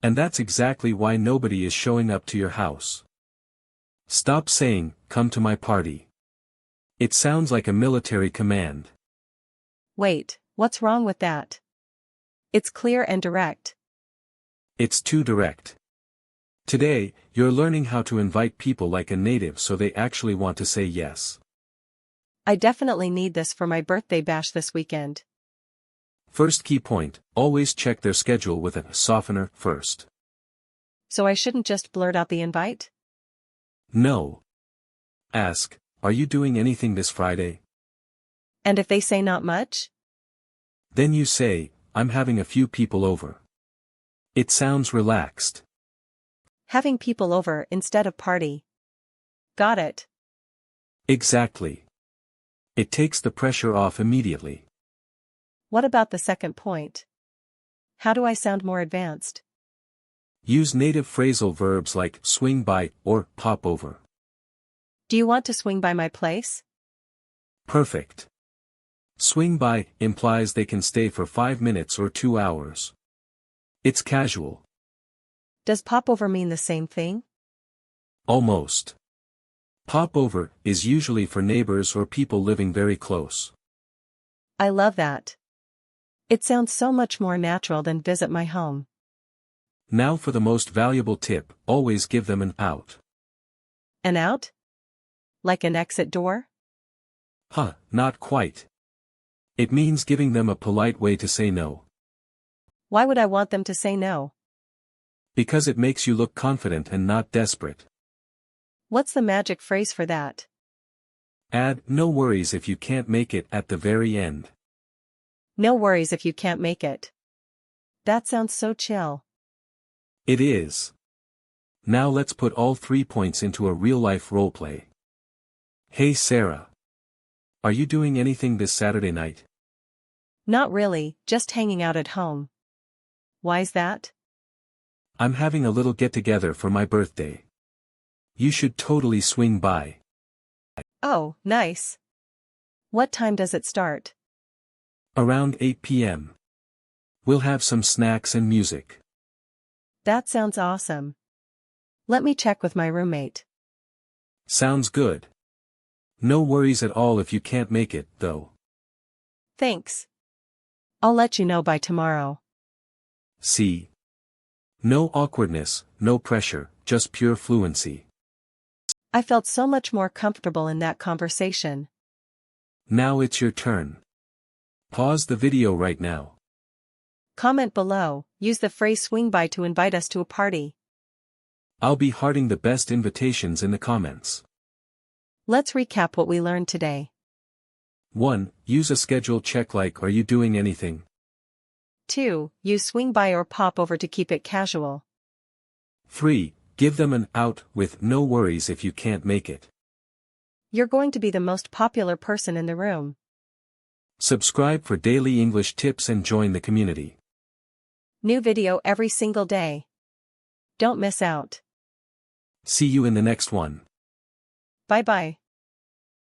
And that's exactly why nobody is showing up to your house. Stop saying, "Come to my party." It sounds like a military command. Wait, what's wrong with that? It's clear and direct. It's too direct. Today, you're learning how to invite people like a native so they actually want to say yes. I definitely need this for my birthday bash this weekend. First key point, always check their schedule with a softener first. So I shouldn't just blurt out the invite? No. Ask, "Are you doing anything this Friday?" And if they say not much? Then you say, "I'm having a few people over." It sounds relaxed. Having people over instead of party. Got it. Exactly. It takes the pressure off immediately. What about the second point? How do I sound more advanced? Use native phrasal verbs like swing by or pop over. Do you want to swing by my place? Perfect. Swing by implies they can stay for 5 minutes or 2 hours. It's casual. Does pop over mean the same thing? Almost. Pop over is usually for neighbors or people living very close. I love that. It sounds so much more natural than visit my home. Now for the most valuable tip, always give them an out. An out? Like an exit door? Not quite. It means giving them a polite way to say no. Why would I want them to say no? Because it makes you look confident and not desperate. What's the magic phrase for that? Add, "No worries if you can't make it" at the very end. No worries if you can't make it. That sounds so chill. It is. Now let's put all 3 points into a real-life roleplay. Hey Sarah. Are you doing anything this Saturday night? Not really, just hanging out at home. Why's that? I'm having a little get-together for my birthday. You should totally swing by. Oh, nice. What time does it start? Around 8 p.m. We'll have some snacks and music. That sounds awesome. Let me check with my roommate. Sounds good. No worries at all if you can't make it, though. Thanks. I'll let you know by tomorrow. See? No awkwardness, no pressure, just pure fluency. I felt so much more comfortable in that conversation. Now it's your turn. Pause the video right now. Comment below, use the phrase swing by to invite us to a party. I'll be hearting the best invitations in the comments. Let's recap what we learned today. 1. Use a schedule check like, "Are you doing anything?" 2. Use swing by or pop over to keep it casual. 3. Give them an out with "No worries if you can't make it." You're going to be the most popular person in the room. Subscribe for daily English tips and join the community. New video every single day. Don't miss out. See you in the next one. Bye bye.